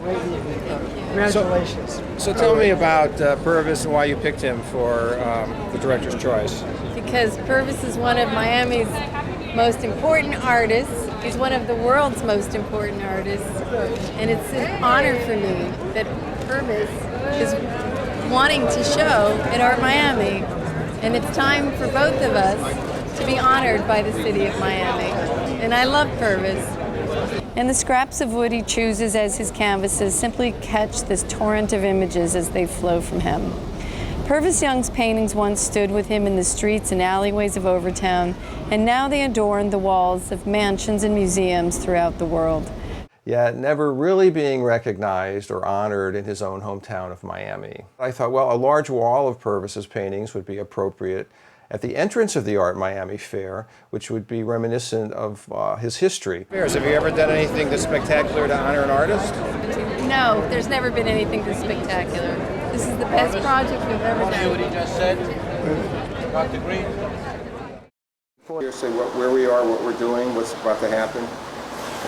Congratulations. So tell me about Purvis and why you picked him for the director's choice. Because Purvis is one of Miami's most important artists. He's one of the world's most important artists. And it's an honor for me that Purvis is wanting to show at Art Miami. And it's time for both of us to be honored by the city of Miami. And I love Purvis. And the scraps of wood he chooses as his canvases simply catch this torrent of images as they flow from him. Pervis Young's paintings once stood with him in the streets and alleyways of Overtown, and now they adorn the walls of mansions and museums throughout the world. Yet never really being recognized or honored in his own hometown of Miami. I thought, well, a large wall of Purvis's paintings would be appropriate at the entrance of the Art Miami Fair, which would be reminiscent of his history. Have you ever done anything this spectacular to honor an artist? No, there's never been anything this spectacular. This is the best project we've ever done. What he just said? Dr. Green? Say where we are, what we're doing, what's about to happen.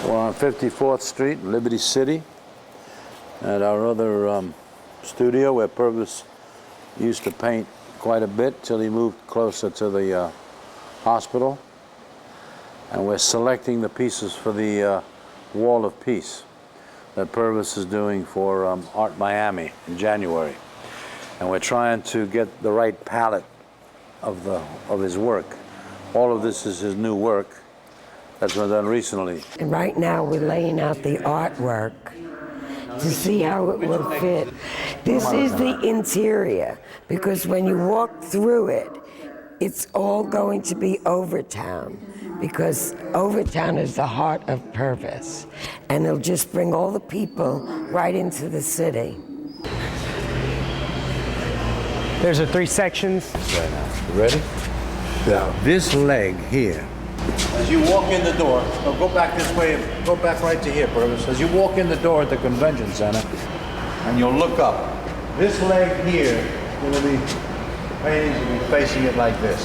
We're on 54th Street, Liberty City, at our other studio where Purvis used to paint quite a bit till he moved closer to the hospital. And we're selecting the pieces for the Wall of Peace that Purvis is doing for Art Miami in January. And we're trying to get the right palette of his work. All of this is his new work that's been done recently. And right now we're laying out the artwork to see how it will fit. This is the interior, because when you walk through it, it's all going to be Overtown, because Overtown is the heart of Purvis, and it'll just bring all the people right into the city. There's the 3 sections. Right now. You ready? Yeah. This leg here, as you walk in the door, go back this way, go back right to here, Purvis. As you walk in the door at the convention center, and you'll look up, this leg here, the paintings will be facing it like this.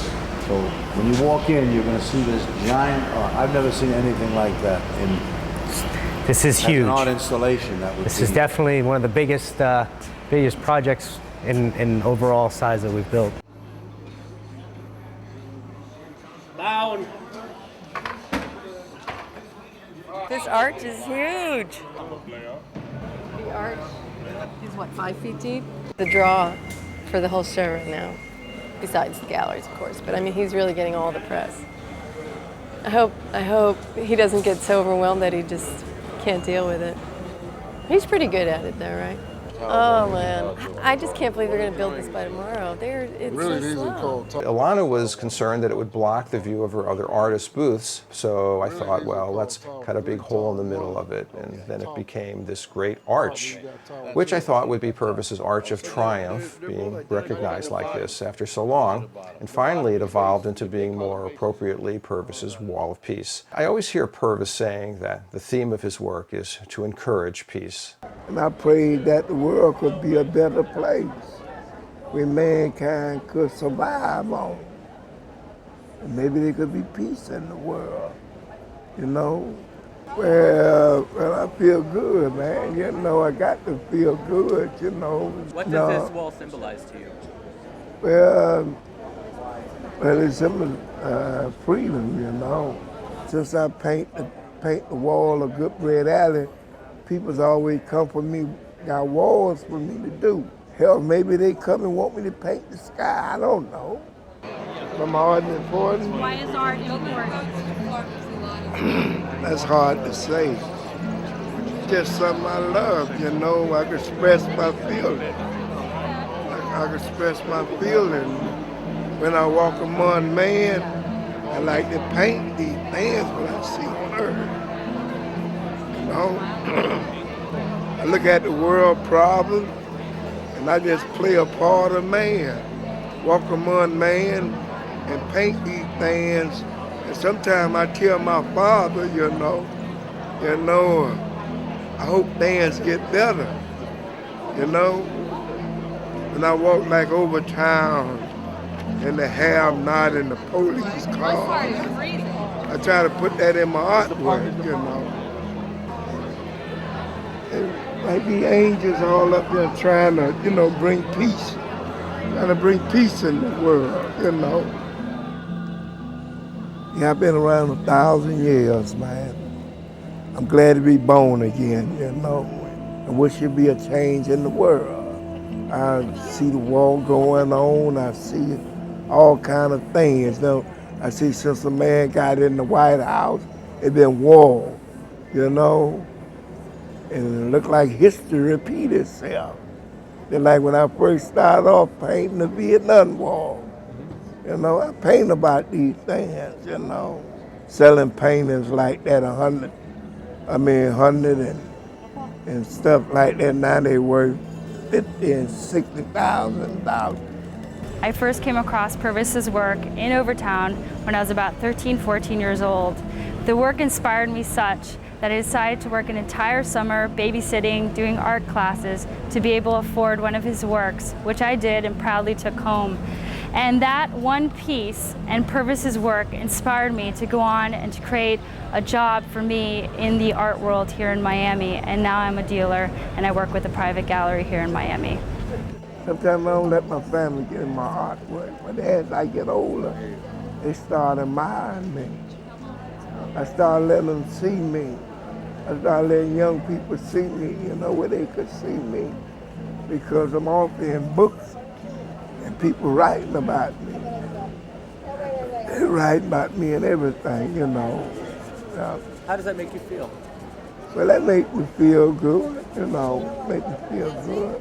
So when you walk in, you're going to see this giant art. I've never seen anything like that in This is huge. an art installation. This is definitely one of the biggest projects in overall size that we've built. Down. This arch is huge. The arch is what, 5 feet deep? The draw for the whole show right now, besides the galleries, of course. But I mean, he's really getting all the press. I hope he doesn't get so overwhelmed that he just can't deal with it. He's pretty good at it, though, right? Oh man, I just can't believe they're going to build this by tomorrow. It's really so slow. Ilana was concerned that it would block the view of her other artist booths, so I thought, well, let's cut a big hole in the middle of it, and then it became this great arch, which I thought would be Purvis's Arch of Triumph, being recognized like this after so long, and finally it evolved into being more appropriately Purvis's Wall of Peace. I always hear Purvis saying that the theme of his work is to encourage peace. And I prayed that the world could be a better place where mankind could survive on. And maybe there could be peace in the world, you know? Well, I feel good, man. You know, I got to feel good, you know. What does this wall symbolize to you? Well, it symbolizes freedom, you know. Since I paint the wall of Good Bread Alley, people's always come for me, got walls for me to do. Hell, maybe they come and want me to paint the sky, I don't know. From art important? Why is art important? That's hard to say. Just something I love, you know, I can express my feeling. I can express my feeling. When I walk among man, I like to paint these things when I see on earth. You know, I look at the world problem and I just play a part of man. Walk among man and paint these things. And sometimes I tell my father, you know, I hope things get better. You know, when I walk like over town and the have-not and the police cars, I try to put that in my artwork, you know. like the angels all up there trying to, bring peace. Trying to bring peace in the world. Yeah, I've been around 1,000 years, man. I'm glad to be born again. I wish there'd be a change in the world. I see the war going on. I see all kind of things. I see since a man got in the White House, it been war, and it looked like history repeat itself. Then like when I first started off painting the Vietnam War, I paint about these things, selling paintings like that, 100 and stuff like that. Now they worth $50,000 and $60,000. I first came across Purvis's work in Overtown when I was about 13, 14 years old. The work inspired me such that I decided to work an entire summer babysitting, doing art classes to be able to afford one of his works, which I did and proudly took home. And that one piece and Purvis's work inspired me to go on and to create a job for me in the art world here in Miami. And now I'm a dealer and I work with a private gallery here in Miami. Sometimes I don't let my family get in my artwork, but as I get older, they start admiring me. I start letting them see me. I start letting young people see me, where they could see me, because I'm off there in books and people writing about me. They write about me and everything, How does that make you feel? Well, that makes me feel good, make me feel good.